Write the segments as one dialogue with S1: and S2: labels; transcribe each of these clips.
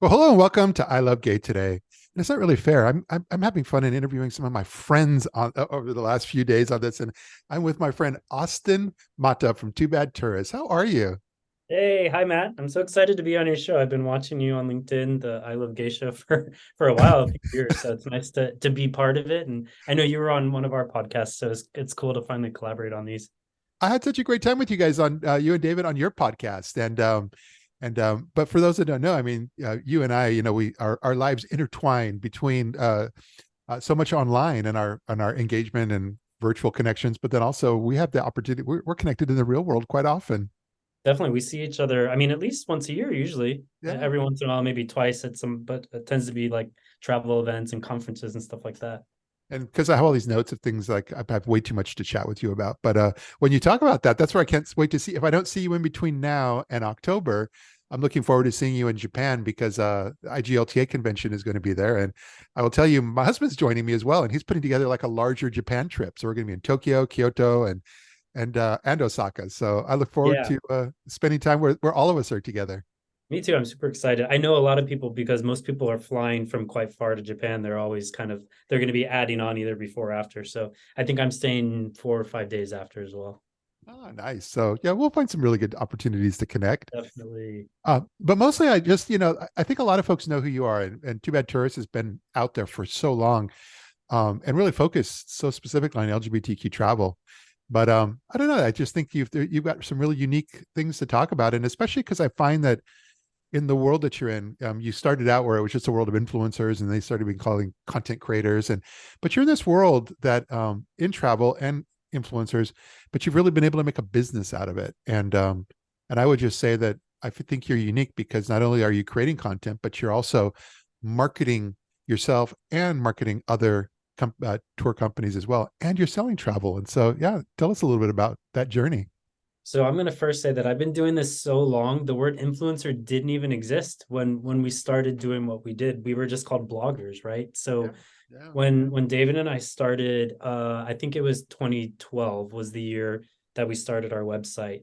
S1: Well, hello and welcome to I Love Gay today. And it's not really fair. I'm having fun in interviewing some of my friends over the last few days on this, and I'm with my friend Auston Matta from Too Bad Tourists. How are you?
S2: Hey, hi Matt. I'm so excited to be on your show. I've been watching you on LinkedIn, the I Love Gay show for a while, a few years. So it's nice to be part of it. And I know you were on one of our podcasts, so it's cool to finally collaborate on these.
S1: I had such a great time with you guys on you and David on your podcast, and but for those that don't know, I mean, you and I, we our lives intertwine between so much online and our engagement and virtual connections, but then also we have the opportunity. We're connected in the real world quite often.
S2: Definitely, we see each other. I mean, at least once a year, usually.
S1: Yeah.
S2: Every once in a while, maybe twice at some, but it tends to be like travel events and conferences and stuff like that.
S1: And because I have all these notes of things like I have way too much to chat with you about. But when you talk about that, that's where I can't wait to see. If I don't see you in between now and October, I'm looking forward to seeing you in Japan because IGLTA convention is going to be there. And I will tell you, my husband's joining me as well, and he's putting together like a larger Japan trip. So we're going to be in Tokyo, Kyoto, and Osaka. So I look forward
S2: Yeah.
S1: to spending time where all of us are together.
S2: Me too. I'm super excited. I know a lot of people because most people are flying from quite far to Japan. They're always they're going to be adding on either before or after. So I think I'm staying 4 or 5 days after as well.
S1: Oh, nice. So yeah, we'll find some really good opportunities to connect.
S2: Definitely.
S1: But mostly, I just, I think a lot of folks know who you are, and Too Bad Tourist has been out there for so long, and really focused so specifically on LGBTQ travel. But I don't know. I just think you've got some really unique things to talk about, and especially because I find that in the world that you're in, you started out where it was just a world of influencers, and they started being calling content creators, but you're in this world that in travel and influencers, but you've really been able to make a business out of it, and I would just say that I think you're unique because not only are you creating content, but you're also marketing yourself and marketing other tour companies as well, and you're selling travel. And so, yeah, tell us a little bit about that journey.
S2: So I'm going to first say that I've been doing this so long. The word influencer didn't even exist when we started doing what we did. We were just called bloggers, right?
S1: Yeah,
S2: So
S1: yeah,
S2: when David and I started, I think it was 2012 was the year that we started our website.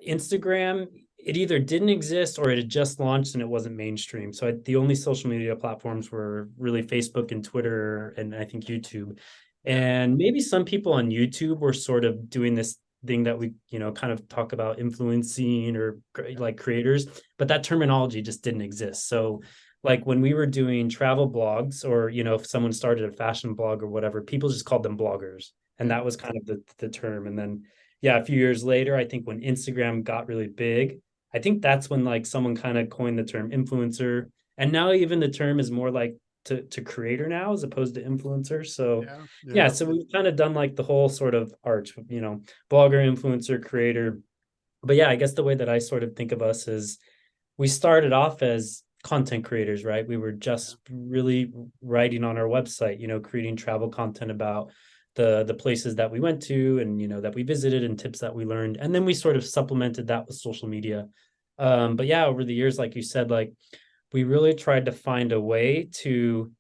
S2: Instagram, it either didn't exist or it had just launched and it wasn't mainstream. So the only social media platforms were really Facebook and Twitter and I think YouTube.
S1: yeah.
S2: And maybe some people on YouTube were sort of doing this thing that we, kind of talk about influencing or
S1: Yeah.
S2: like creators, but that terminology just didn't exist. So like when we were doing travel blogs or, if someone started a fashion blog or whatever, people just called them bloggers. And
S1: Yeah.
S2: that was kind of the term. And then yeah, a few years later, I think when Instagram got really big, I think that's when like someone kind of coined the term influencer. And now even the term is more like to creator now as opposed to influencer. So
S1: Yeah,
S2: yeah,
S1: yeah.
S2: so we've kind of done like the whole sort of arch, blogger, influencer, creator. But yeah, I guess the way that I sort of think of us is we started off as content creators, right? We were just really writing on our website, creating travel content about the places that we went to and that we visited and tips that we learned. And then we sort of supplemented that with social media. But yeah, over the years, like you said, like we really tried to find a way to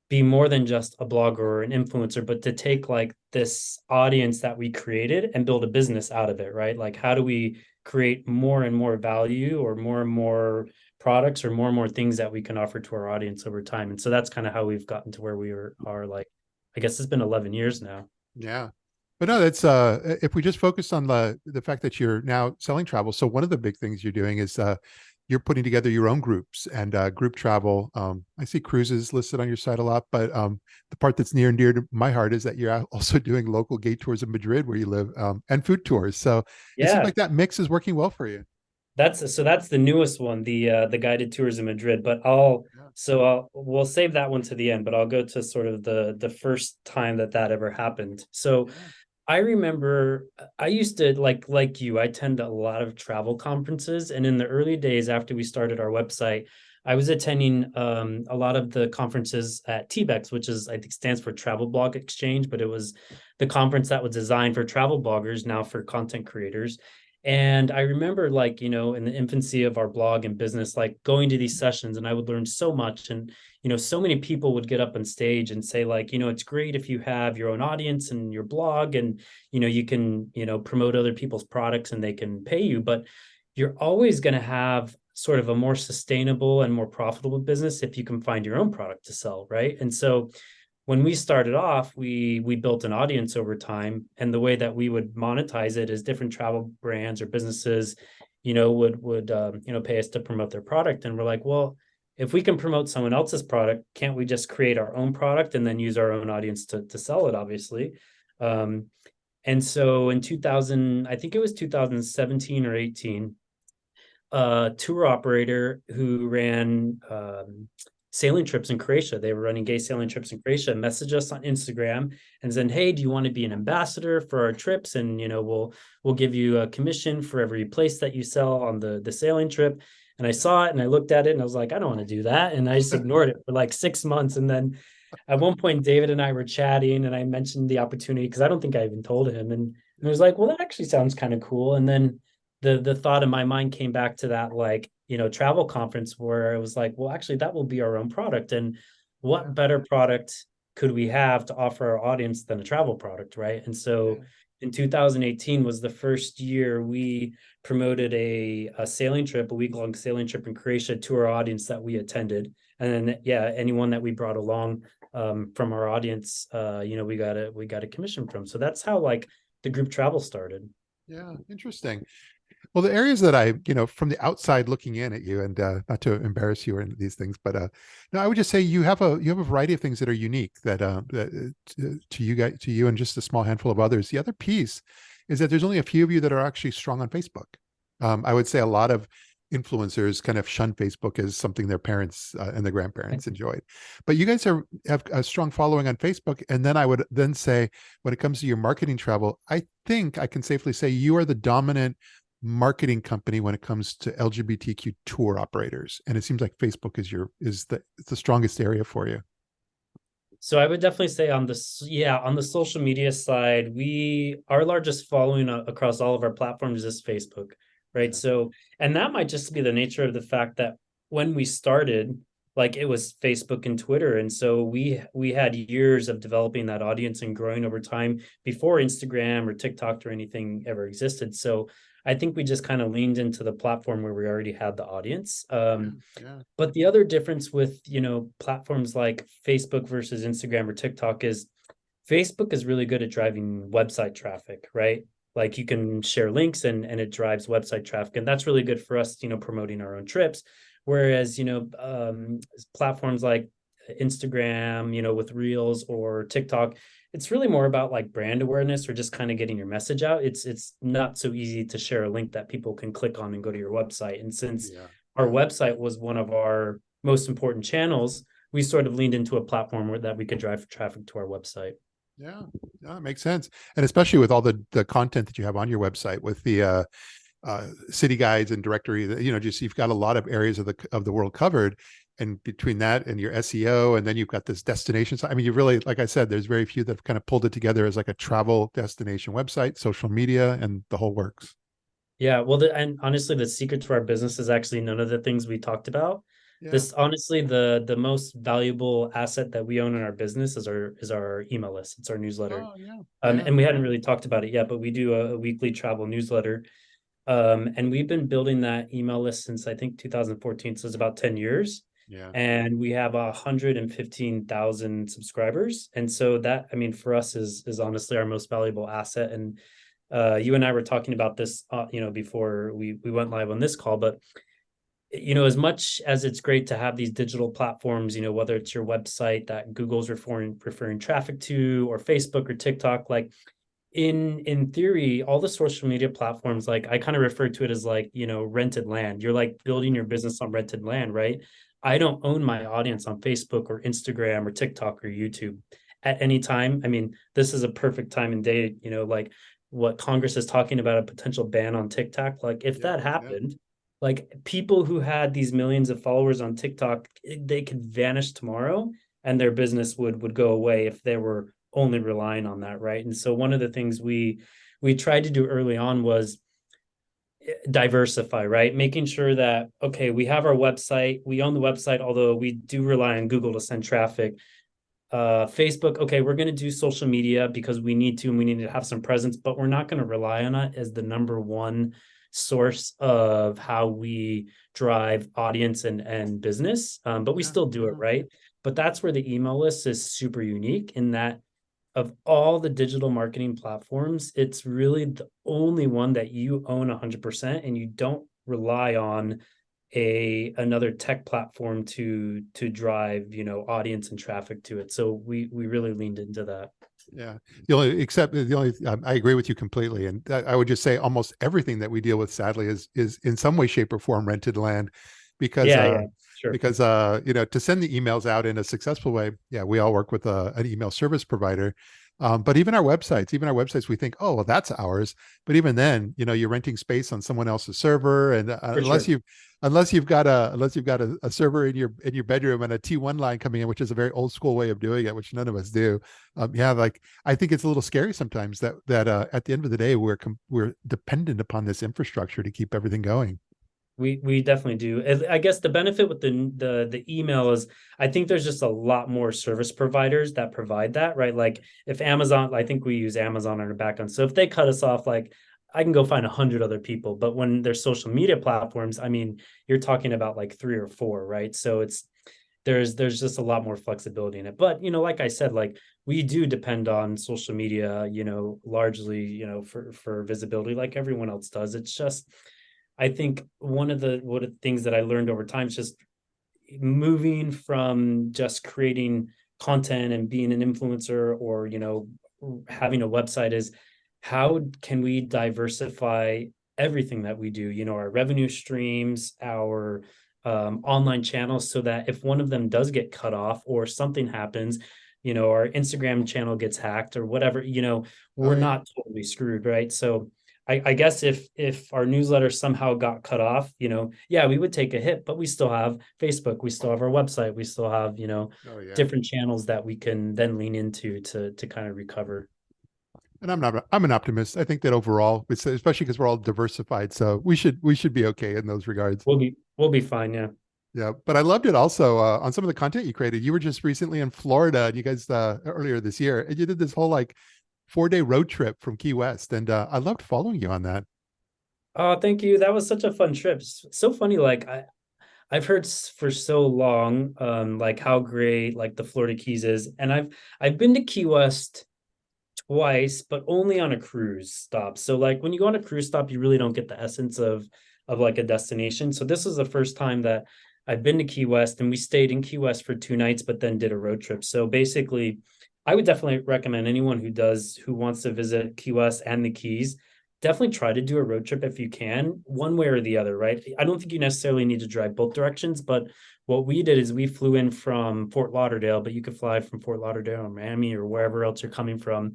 S2: be more than just a blogger or an influencer, but to take like this audience that we created and build a business out of it, right? Like, how do we create more and more value or more and more products or more things that we can offer to our audience over time? And so that's kind of how we've gotten to where are like, I guess it's been 11 years now.
S1: Yeah. But no, that's if we just focus on the fact that you're now selling travel. So one of the big things you're doing is you're putting together your own groups and group travel. I see cruises listed on your site a lot, but the part that's near and dear to my heart is that you're also doing local gay tours in Madrid where you live, and food tours. So it seems
S2: Yeah,
S1: like that mix is working well for you.
S2: that's the newest one, the guided tours in Madrid. But
S1: Yeah.
S2: we'll save that one to the end. But I'll go to sort of the first time that ever happened. So
S1: Yeah.
S2: I remember I used to like you, I attend a lot of travel conferences. And in the early days after we started our website, I was attending a lot of the conferences at TBEX, which is I think stands for Travel Blog Exchange, but it was the conference that was designed for travel bloggers, now for content creators. And I remember like, in the infancy of our blog and business, like going to these sessions and I would learn so much. And so many people would get up on stage and say like, it's great if you have your own audience and your blog and, you can, promote other people's products and they can pay you, but you're always going to have sort of a more sustainable and more profitable business if you can find your own product to sell, right? And so when we started off, we built an audience over time, and the way that we would monetize it is different travel brands or businesses, would pay us to promote their product, and we're like, well, if we can promote someone else's product, can't we just create our own product and then use our own audience to sell it, obviously? Um, and so in 2000, I think it was 2017 or 18, tour operator who ran sailing trips in Croatia. They were running gay sailing trips in Croatia. Messaged us on Instagram and said, "Hey, do you want to be an ambassador for our trips? And we'll give you a commission for every place that you sell on the sailing trip." And I saw it and I looked at it and I was like, I don't want to do that. And I just ignored it for like 6 months. And then at one point, David and I were chatting and I mentioned the opportunity because I don't think I even told him. And he was like, well, that actually sounds kind of cool. And then the thought in my mind came back to that, like, travel conference where I was like, well, actually, that will be our own product. And what better product could we have to offer our audience than a travel product, right? And so in 2018 was the first year we promoted a sailing trip, a week-long sailing trip in Croatia to our audience that we attended. And then, yeah, anyone that we brought along from our audience, we got a commission from. So that's how like the group travel started.
S1: Yeah, interesting. Well, the areas that I, from the outside looking in at you, and not to embarrass you or these things, but no, I would just say you have a variety of things that are unique that to you guys, to you, and just a small handful of others. The other piece is that there's only a few of you that are actually strong on Facebook. I would say a lot of influencers kind of shun Facebook as something their parents and their grandparents enjoyed, but you guys have a strong following on Facebook. And then I would then say, when it comes to your marketing travel, I think I can safely say you are the dominant marketing company when it comes to LGBTQ tour operators, and it seems like Facebook is the strongest area for you.
S2: So I would definitely say on the social media side, our largest following across all of our platforms is Facebook, right?
S1: Yeah.
S2: So, and that might just be the nature of the fact that when we started, like it was Facebook and Twitter, and so we had years of developing that audience and growing over time before Instagram or TikTok or anything ever existed. So I think we just kind of leaned into the platform where we already had the audience.
S1: Yeah. Yeah.
S2: But the other difference with, platforms like Facebook versus Instagram or TikTok is Facebook is really good at driving website traffic, right? Like you can share links and it drives website traffic. And that's really good for us, promoting our own trips. Whereas, platforms like Instagram, with Reels or TikTok, it's really more about like brand awareness or just kind of getting your message out. It's not so easy to share a link that people can click on and go to your website. And since
S1: Yeah.
S2: our website was one of our most important channels, we sort of leaned into a platform that we could drive traffic to our website.
S1: Yeah, yeah, it makes sense. And especially with all the content that you have on your website with the city guides and directory, just you've got a lot of areas of the world covered. And between that and your SEO, and then you've got this destination. So, I mean, you really, like I said, there's very few that have kind of pulled it together as like a travel destination website, social media, and the whole works.
S2: Yeah, well, and honestly, the secret to our business is actually none of the things we talked about.
S1: Yeah.
S2: This honestly, the most valuable asset that we own in our business is our email list. It's our newsletter.
S1: Oh, yeah. Yeah.
S2: And we hadn't really talked about it yet, but we do a weekly travel newsletter. And we've been building that email list since I think 2014, so it's about 10 years.
S1: Yeah.
S2: And we have 115,000 subscribers. And so that, I mean, for us is honestly our most valuable asset. And you and I were talking about this, before we went live on this call, but as much as it's great to have these digital platforms, whether it's your website that Google's referring traffic to, or Facebook or TikTok, like in theory, all the social media platforms, like I kind of refer to it as like, rented land. You're like building your business on rented land, right? I don't own my audience on Facebook or Instagram or TikTok or YouTube at any time. I mean, this is a perfect time and day, like what Congress is talking about, a potential ban on TikTok. Like if
S1: Yeah.
S2: that
S1: Yeah.
S2: happened, like people who had these millions of followers on TikTok, they could vanish tomorrow and their business would go away if they were only relying on that, right? And so one of the things we tried to do early on was diversify, right? Making sure that, okay, we have our website, we own the website, although we do rely on Google to send traffic. Facebook, okay, we're going to do social media because we need to, and we need to have some presence, but we're not going to rely on it as the number one source of how we drive audience and business, but we
S1: Yeah.
S2: still do it, right? But that's where the email list is super unique in that of all the digital marketing platforms, it's really the only one that you own 100% and you don't rely on another tech platform to drive, audience and traffic to it. So we really leaned into that.
S1: Yeah. I agree with you completely. And I would just say almost everything that we deal with, sadly, is in some way, shape, or form rented land because
S2: Yeah, yeah, sure.
S1: to send the emails out in a successful way, yeah, we all work with an email service provider. But even our websites, we think, oh, well, that's ours. But even then, you're renting space on someone else's server, and
S2: For sure.
S1: unless you've got a server in your bedroom and a T1 line coming in, which is a very old school way of doing it, which none of us do. Yeah, like I think it's a little scary sometimes that at the end of the day, we're dependent upon this infrastructure to keep everything going.
S2: We definitely do. I guess the benefit with the email is I think there's just a lot more service providers that provide that, right? Like if Amazon, I think we use Amazon on our backend. So if they cut us off, like I can go find 100 other people. But when there's social media platforms, I mean, you're talking about like three or four, right? So there's just a lot more flexibility in it. But like I said, like we do depend on social media, largely, for visibility, like everyone else does. It's just I think one of the things that I learned over time is just moving from just creating content and being an influencer or having a website is how can we diversify everything that we do, our revenue streams, our online channels, so that if one of them does get cut off or something happens, our Instagram channel gets hacked or whatever,
S1: Oh
S2: we're
S1: yeah.
S2: not totally screwed, right? So I guess if our newsletter somehow got cut off, yeah, we would take a hit, but we still have Facebook, we still have our website, we still have,
S1: Oh yeah.
S2: different channels that we can then lean into to kind of recover.
S1: And I'm an optimist. I think that overall, especially because we're all diversified, so we should be okay in those regards.
S2: We'll be fine, yeah.
S1: Yeah, but I loved it also on some of the content you created. You were just recently in Florida, and you guys earlier this year, and you did this whole like 4-day road trip from Key West, and I loved following you on that.
S2: Oh, thank you. That was such a fun trip. So funny, like I've heard for so long, like how great like the Florida Keys is, and I've been to Key West twice, but only on a cruise stop. So like when you go on a cruise stop, you really don't get the essence of like a destination. So this was the first time that I've been to Key West, and we stayed in Key West for 2 nights, but then did a road trip. So basically, I would definitely recommend anyone who wants to visit Key West and the Keys, definitely try to do a road trip if you can, one way or the other, right? I don't think you necessarily need to drive both directions, but what we did is we flew in from Fort Lauderdale, but you could fly from Fort Lauderdale or Miami or wherever else you're coming from,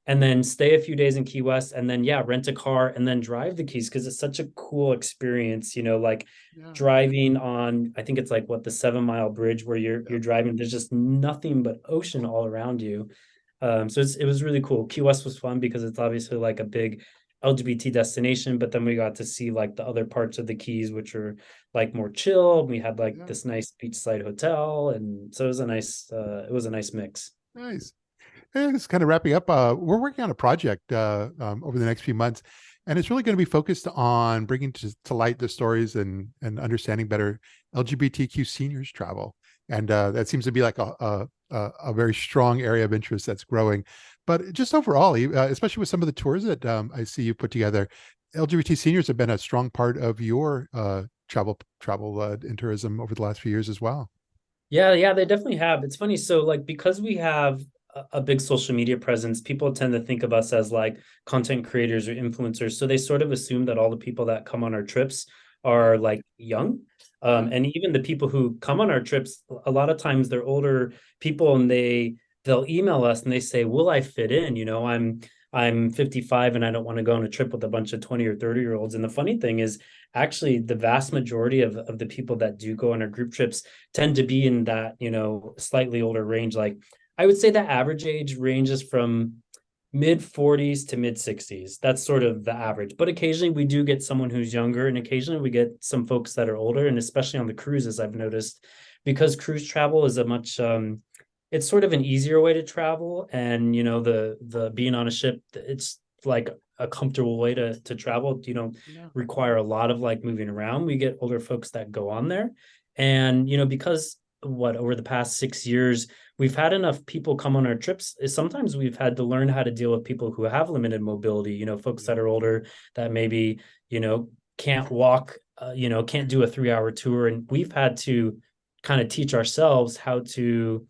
S2: and then stay a few days in Key West, and then yeah, rent a car and then drive the Keys because it's such a cool experience, like
S1: Yeah,
S2: driving on, I think it's like what, the 7 Mile Bridge where you're
S1: yeah,
S2: driving, there's just nothing but ocean all around you. So it was really cool. Key West was fun because it's obviously like a big LGBT destination, but then we got to see like the other parts of the Keys, which are like more chill. We had like
S1: yeah.
S2: this nice beachside hotel, and so it was a nice mix.
S1: Nice. And it's kind of wrapping up. We're working on a project over the next few months, and it's really going to be focused on bringing to light the stories and understanding better LGBTQ seniors travel. And that seems to be like a very strong area of interest that's growing. But just overall, especially with some of the tours that I see you put together, LGBT seniors have been a strong part of your travel and tourism over the last few years as well.
S2: Yeah, yeah, they definitely have. It's funny. So, like, because we have a big social media presence, people tend to think of us as like content creators or influencers. So they sort of assume that all the people that come on our trips
S1: Yeah,
S2: are like young.
S1: yeah,
S2: And even the people who come on our trips, a lot of times they're older people, and they'll email us and they say, "Will I fit in? I'm 55 and I don't want to go on a trip with a bunch of 20 or 30-year-olds." And the funny thing is, actually, the vast majority of the people that do go on our group trips tend to be in that, slightly older range. Like I would say the average age ranges from mid 40s to mid 60s. That's sort of the average. But occasionally we do get someone who's younger, and occasionally we get some folks that are older. And especially on the cruises, I've noticed, because cruise travel is a much it's sort of an easier way to travel. And the being on a ship, it's like a comfortable way to travel. You don't require a lot of like moving around. We get older folks that go on there. And, because over the past 6 years, we've had enough people come on our trips. Sometimes we've had to learn how to deal with people who have limited mobility, folks that are older that maybe, can't walk, can't do a 3-hour tour. And we've had to kind of teach ourselves how to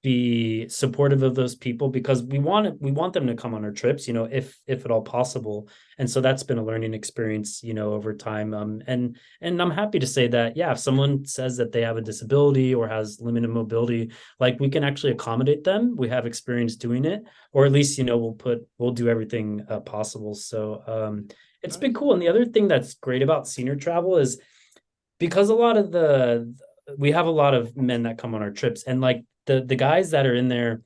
S2: be supportive of those people, because we want them to come on our trips, if at all possible. And so that's been a learning experience, over time. And I'm happy to say that, yeah, if someone says that they have a disability or has limited mobility, like, we can actually accommodate them. We have experience doing it, or at least, we'll do everything possible. So it's been cool. And the other thing that's great about senior travel is, because we have a lot of men that come on our trips, and like the guys that are in their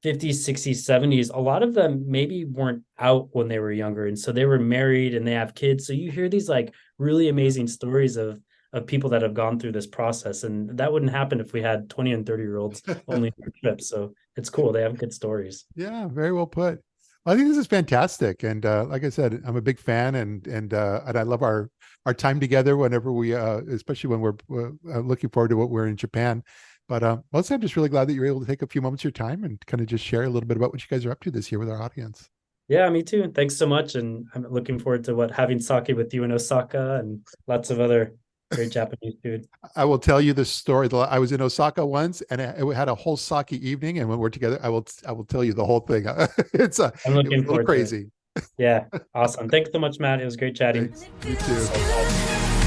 S2: 50s, 60s, 70s, a lot of them maybe weren't out when they were younger. And so they were married and they have kids. So you hear these like really amazing stories of people that have gone through this process. And that wouldn't happen if we had 20 and 30-year-olds only on our trips. So it's cool. They have good stories.
S1: Yeah, very well put. I think this is fantastic, and like I said, I'm a big fan, and I love our time together whenever we, especially when we're looking forward to what we're in Japan. But mostly, I'm just really glad that you're able to take a few moments of your time and kind of just share a little bit about what you guys are up to this year with our audience.
S2: Yeah, me too. Thanks so much, and I'm looking forward to having sake with you in Osaka and lots of other great Japanese food.
S1: I will tell you the story. I was in Osaka once, and it had a whole sake evening. And when we're together, I will tell you the whole thing.
S2: I'm
S1: It was a
S2: looking
S1: little
S2: forward to it.
S1: crazy.
S2: Yeah, awesome. Thanks so much, Matt. It was great chatting.
S1: Thanks. You too.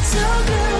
S2: So,
S3: So good.